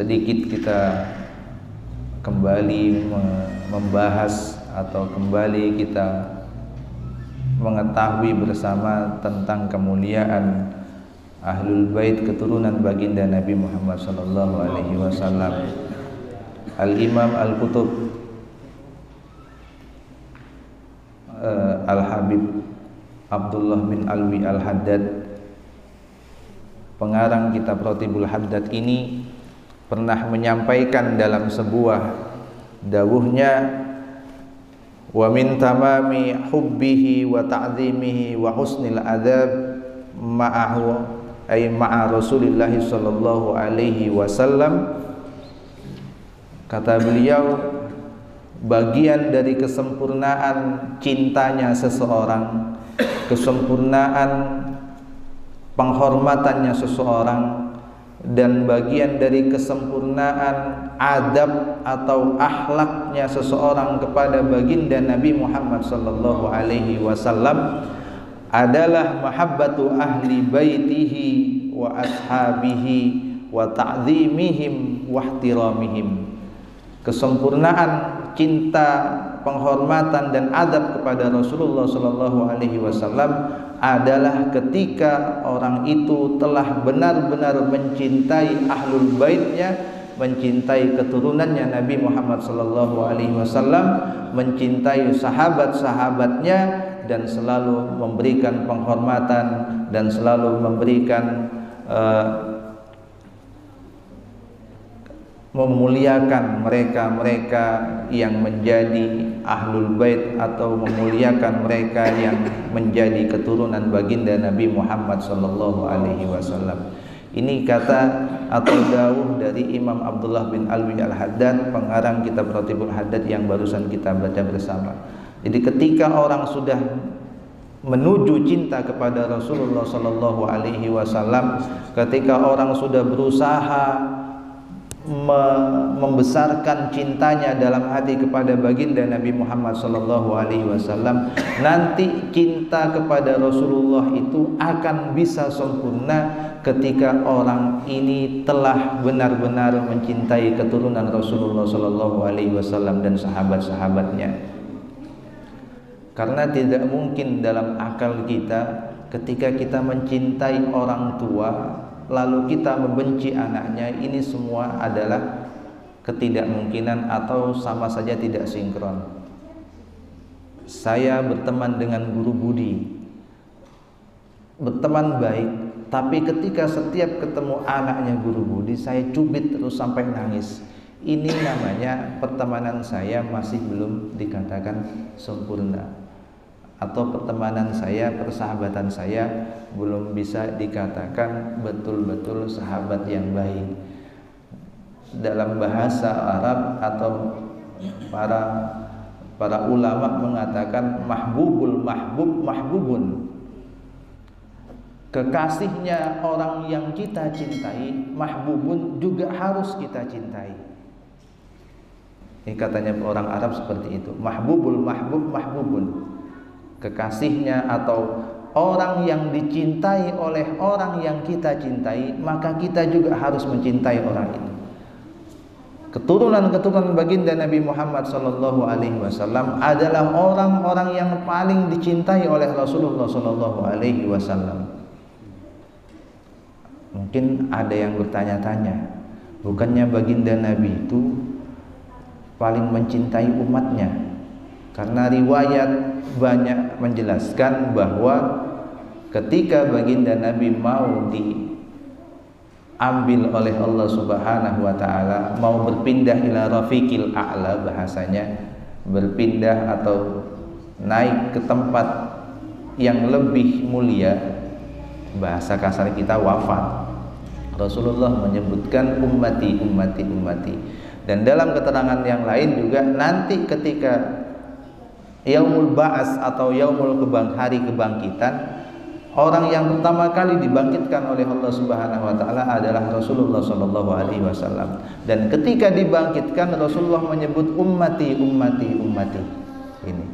sedikit kita kembali membahas atau kembali kita mengetahui bersama tentang kemuliaan Ahlul Bait, keturunan baginda Nabi Muhammad sallallahu alaihi wasallam. Al-Imam Al-Qutub Al-Habib Abdullah bin Alwi Al-Haddad, pengarang kitab Ratibul Haddad ini pernah menyampaikan dalam sebuah dawuhnya, wa min tamami hubbihi wa ta'zimihi wa husnil adab ma'ahu ay ma'a Rasulillah sallallahu alaihi wasallam. Kata beliau, bagian dari kesempurnaan cintanya seseorang, kesempurnaan penghormatannya seseorang, dan bagian dari kesempurnaan adab atau akhlaknya seseorang kepada baginda Nabi Muhammad sallallahu alaihi wasallam adalah mahabbatu ahli baitihi wa ashabihi wa ta'zimihim wa ihtiramihim. Kesempurnaan cinta, penghormatan dan adab kepada Rasulullah sallallahu alaihi wasallam adalah ketika orang itu telah benar-benar mencintai ahlul baitnya, mencintai keturunannya Nabi Muhammad sallallahu alaihi wasallam, mencintai sahabat-sahabatnya, dan selalu memberikan penghormatan dan selalu memberikan memuliakan mereka-mereka yang menjadi ahlul bait atau memuliakan mereka yang menjadi keturunan baginda Nabi Muhammad sallallahu alaihi wasallam. Ini kata atau dawuh dari Imam Abdullah bin Alwi Al-Haddad, pengarang kitab Ratibul Haddad yang barusan kita baca bersama. Jadi ketika orang sudah menuju cinta kepada Rasulullah sallallahu alaihi wasallam, ketika orang sudah berusaha membesarkan cintanya dalam hati kepada baginda Nabi Muhammad sallallahu alaihi wasallam, nanti cinta kepada Rasulullah itu akan bisa sempurna ketika orang ini telah benar-benar mencintai keturunan Rasulullah sallallahu alaihi wasallam dan sahabat-sahabatnya. Karena tidak mungkin dalam akal kita ketika kita mencintai orang tua lalu kita membenci anaknya, ini semua adalah ketidakmungkinan atau sama saja tidak sinkron. Saya berteman dengan guru budi, berteman baik, tapi ketika setiap ketemu anaknya guru budi, saya cubit terus sampai nangis. Ini namanya pertemanan saya masih belum dikatakan sempurna, atau pertemanan saya, persahabatan saya belum bisa dikatakan betul-betul sahabat yang baik. Dalam bahasa Arab atau para ulama mengatakan mahbubul mahbub mahbubun. Kekasihnya orang yang kita cintai, mahbubun juga harus kita cintai. Ini katanya orang Arab seperti itu. Mahbubul mahbub mahbubun. Kekasihnya atau orang yang dicintai oleh orang yang kita cintai, maka kita juga harus mencintai orang itu. Keturunan-keturunan baginda Nabi Muhammad sallallahu alaihi wasallam adalah orang-orang yang paling dicintai oleh Rasulullah sallallahu alaihi wasallam. Mungkin ada yang bertanya-tanya, bukannya baginda Nabi itu paling mencintai umatnya? Karena riwayat banyak menjelaskan bahwa ketika baginda Nabi mau diambil oleh Allah Subhanahu wa taala, mau berpindah ila rafiqil a'la, bahasanya berpindah atau naik ke tempat yang lebih mulia, bahasa kasar kita wafat, Rasulullah menyebutkan ummati ummati ummati. Dan dalam keterangan yang lain juga nanti ketika Yaumul Ba'as atau Yaumul hari kebangkitan, orang yang pertama kali dibangkitkan oleh Allah Subhanahu wa taala adalah Rasulullah sallallahu alaihi wasallam. Dan ketika dibangkitkan, Rasulullah menyebut ummati ummati ummati. Ini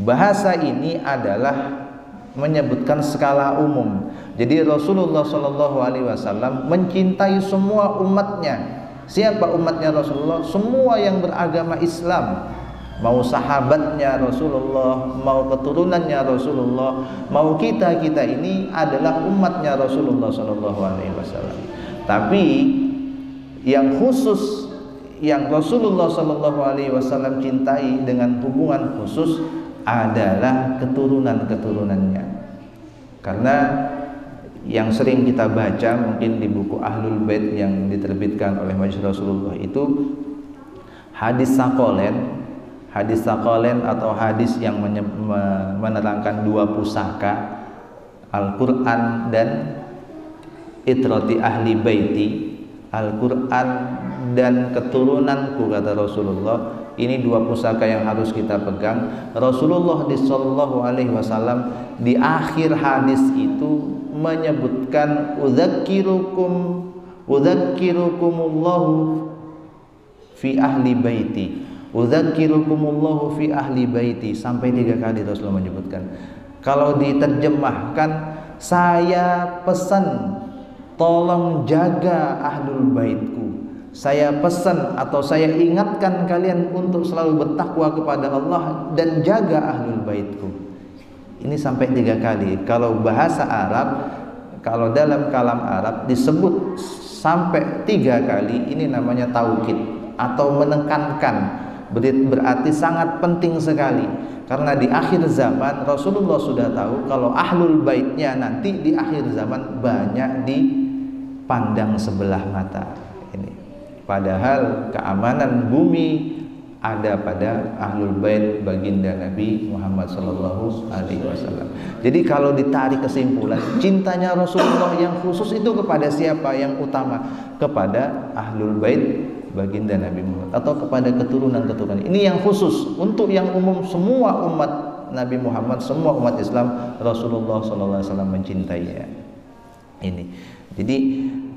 bahasa ini adalah menyebutkan skala umum. Jadi Rasulullah sallallahu alaihi wasallam mencintai semua umatnya, Siapa umatnya Rasulullah? Semua yang beragama Islam, mau sahabatnya Rasulullah, mau keturunannya Rasulullah, mau kita ini adalah umatnya Rasulullah Shallallahu Alaihi Wasallam. Tapi yang khusus, yang Rasulullah Shallallahu Alaihi Wasallam cintai dengan hubungan khusus adalah keturunan-keturunannya. Karena yang sering kita baca mungkin di buku Ahlul Bait yang diterbitkan oleh Majelis Rasulullah itu hadis Saqalain. Hadis Saqalain atau hadis yang menerangkan dua pusaka, Al-Quran dan itrati ahli baiti, Al-Quran dan keturunanku, kata Rasulullah. Ini dua pusaka yang harus kita pegang. Rasulullah sallallahu alaihi wasallam di akhir hadis itu menyebutkan udzakirukumullahu fi ahli baiti, udzakirukumullahu fi ahli baiti, sampai 3 kali Rasulullah menyebutkan. Kalau diterjemahkan, saya pesan tolong jaga ahlul baitku, saya pesan atau saya ingatkan kalian untuk selalu bertakwa kepada Allah dan jaga ahlul baitku. Ini sampai 3 kali. Kalau bahasa Arab, kalau dalam kalam Arab disebut sampai 3 kali, ini namanya taukid atau menekankan. Berarti sangat penting sekali. Karena di akhir zaman Rasulullah sudah tahu kalau ahlul baitnya nanti di akhir zaman banyak dipandang sebelah mata. Ini padahal keamanan bumi ada pada ahlul bait baginda Nabi Muhammad sallallahu alaihi wasallam. Jadi kalau ditarik kesimpulan, cintanya Rasulullah yang khusus itu kepada siapa yang utama? Kepada ahlul bait baginda Nabi Muhammad atau kepada keturunan-keturunan. Ini yang khusus. Untuk yang umum semua umat Nabi Muhammad, semua umat Islam, Rasulullah sallallahu alaihi wasallam mencintainya. Ini. Jadi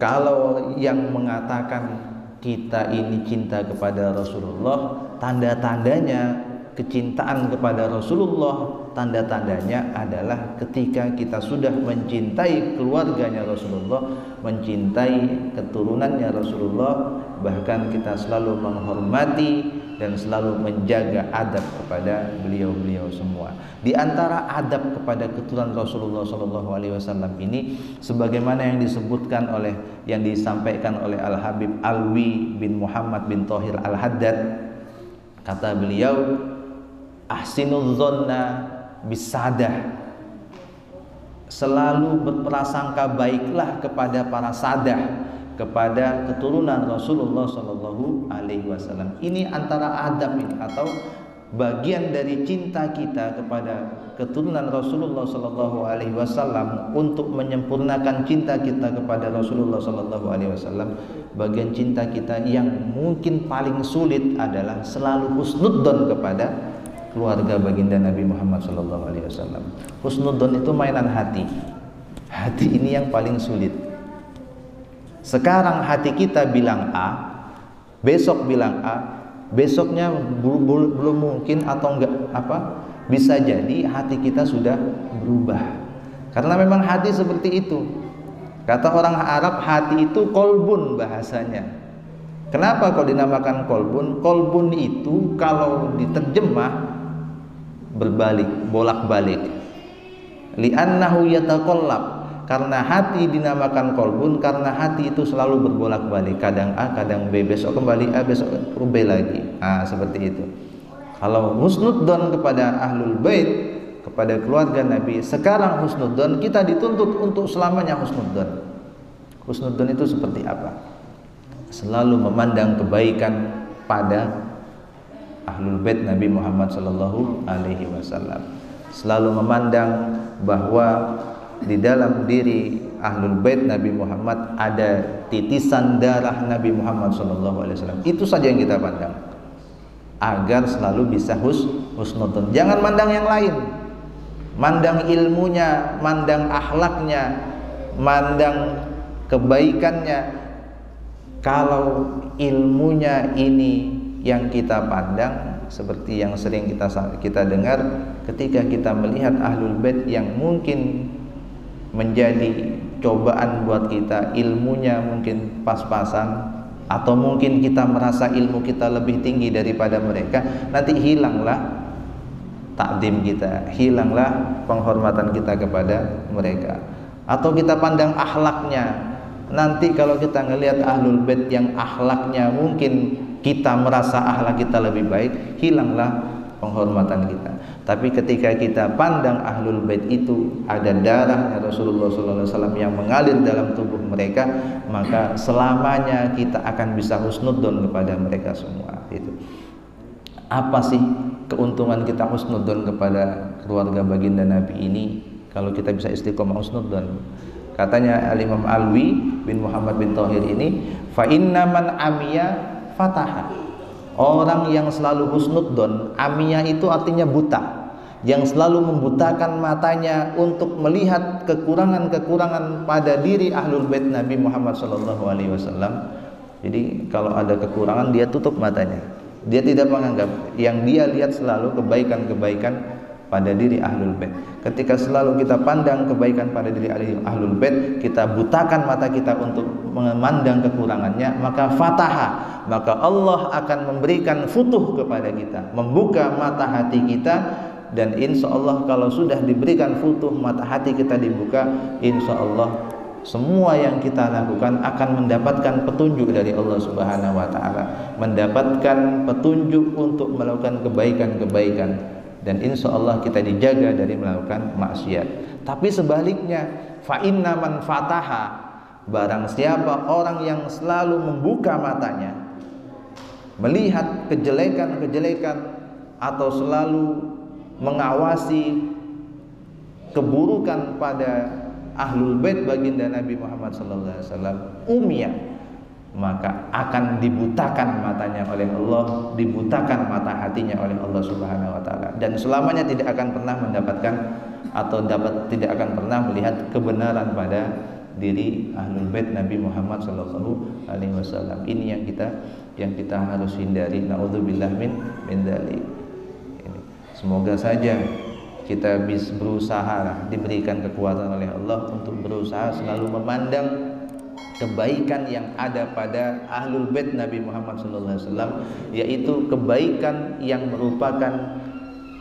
kalau yang mengatakan kita ini cinta kepada Rasulullah, tanda-tandanya kecintaan kepada Rasulullah, tanda-tandanya adalah ketika kita sudah mencintai keluarganya Rasulullah, mencintai keturunannya Rasulullah, bahkan kita selalu menghormati dan selalu menjaga adab kepada beliau-beliau semua. Di antara adab kepada keturunan Rasulullah SAW ini, sebagaimana yang disebutkan oleh, yang disampaikan oleh Al-Habib Alwi bin Muhammad bin Thohir Al-Haddad, kata beliau, ahsinul dzanna bisadah, selalu berprasangka baiklah kepada para sadah, kepada keturunan Rasulullah Shallallahu Alaihi Wasallam. Ini antara adab ini atau bagian dari cinta kita kepada keturunan Rasulullah Shallallahu Alaihi Wasallam. Untuk menyempurnakan cinta kita kepada Rasulullah Shallallahu Alaihi Wasallam, bagian cinta kita yang mungkin paling sulit adalah selalu husnudzon kepada keluarga baginda Nabi Muhammad Shallallahu Alaihi Wasallam. Husnudzon itu mainan hati. Hati ini yang paling sulit. Sekarang hati kita bilang A, besok bilang A, besoknya belum mungkin atau enggak apa, bisa jadi hati kita sudah berubah. Karena memang hati seperti itu. Kata orang Arab, hati itu kolbun bahasanya. Kenapa kok dinamakan kolbun? Kolbun itu kalau diterjemah berbalik, bolak-balik. Li'annahu yataqallab. Karena hati dinamakan kolbun karena hati itu selalu berbolak-balik, kadang A, kadang B, besok kembali A, besok B lagi. Seperti itu. Kalau husnudzon kepada ahlul bait, kepada keluarga Nabi, sekarang husnudzon, kita dituntut untuk selamanya husnudzon. Husnudzon itu seperti apa? Selalu memandang kebaikan pada ahlul bait Nabi Muhammad sallallahu alaihi wasallam. Selalu memandang bahwa di dalam diri ahlul bait Nabi Muhammad ada titisan darah Nabi Muhammad SAW. Itu saja yang kita pandang, agar selalu bisa husnudzon. Jangan mandang yang lain, mandang ilmunya, mandang akhlaknya, mandang kebaikannya. Kalau ilmunya ini yang kita pandang, seperti yang sering kita dengar ketika kita melihat ahlul bait yang mungkin menjadi cobaan buat kita, ilmunya mungkin pas-pasan atau mungkin kita merasa ilmu kita lebih tinggi daripada mereka, nanti hilanglah takdim kita, hilanglah penghormatan kita kepada mereka. Atau kita pandang akhlaknya, nanti kalau kita ngelihat ahlul bait yang akhlaknya mungkin kita merasa akhlak kita lebih baik, hilanglah penghormatan kita. Tapi ketika kita pandang ahlul bait itu ada darahnya Rasulullah SAW yang mengalir dalam tubuh mereka, maka selamanya kita akan bisa husnudzon kepada mereka semua. Itu apa sih keuntungan kita husnudzon kepada keluarga baginda Nabi ini? Kalau kita bisa istiqomah husnudzon, katanya Al-Imam Alwi bin Muhammad bin Thahir ini, fa inna man amiya fataha. Orang yang selalu husnudzon, amiyah itu artinya buta, yang selalu membutakan matanya untuk melihat kekurangan-kekurangan pada diri ahlul bait Nabi Muhammad SAW. Jadi kalau ada kekurangan dia tutup matanya, dia tidak menganggap. Yang dia lihat selalu kebaikan-kebaikan pada diri ahlul bait. Ketika selalu kita pandang kebaikan pada diri ahlul bait, kita butakan mata kita untuk memandang kekurangannya, maka fataha, maka Allah akan memberikan futuh kepada kita, membuka mata hati kita. Dan insya Allah kalau sudah diberikan futuh, mata hati kita dibuka, insya Allah semua yang kita lakukan akan mendapatkan petunjuk dari Allah Subhanahu wa Ta'ala, mendapatkan petunjuk untuk melakukan kebaikan-kebaikan, dan insya Allah kita dijaga dari melakukan maksiat. Tapi sebaliknya, fa inna man fataha, barang siapa orang yang selalu membuka matanya melihat kejelekan-kejelekan atau selalu mengawasi keburukan pada ahlul bait baginda Nabi Muhammad SAW, umiyah, maka akan dibutakan matanya oleh Allah, dibutakan mata hatinya oleh Allah Subhanahu wa Ta'ala, dan selamanya tidak akan pernah mendapatkan atau tidak akan pernah melihat kebenaran pada diri ahlul bait Nabi Muhammad SAW. Ini yang kita harus hindari. Naudzubillah min dzalik. Semoga saja kita bisa berusaha, diberikan kekuatan oleh Allah untuk berusaha selalu memandang kebaikan yang ada pada ahlul bait Nabi Muhammad SAW, yaitu kebaikan yang merupakan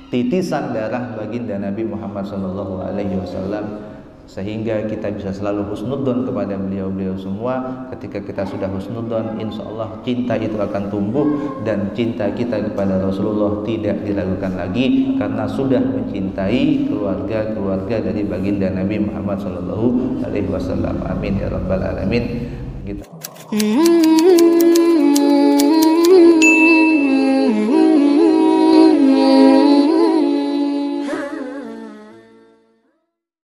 titisan darah baginda Nabi Muhammad SAW, sehingga kita bisa selalu husnudzon kepada beliau-beliau semua. Ketika kita sudah husnudzon, insya Allah cinta itu akan tumbuh, dan cinta kita kepada Rasulullah tidak diragukan lagi, karena sudah mencintai keluarga-keluarga dari baginda Nabi Muhammad SAW. Amin ya rabbal alamin. Gitu.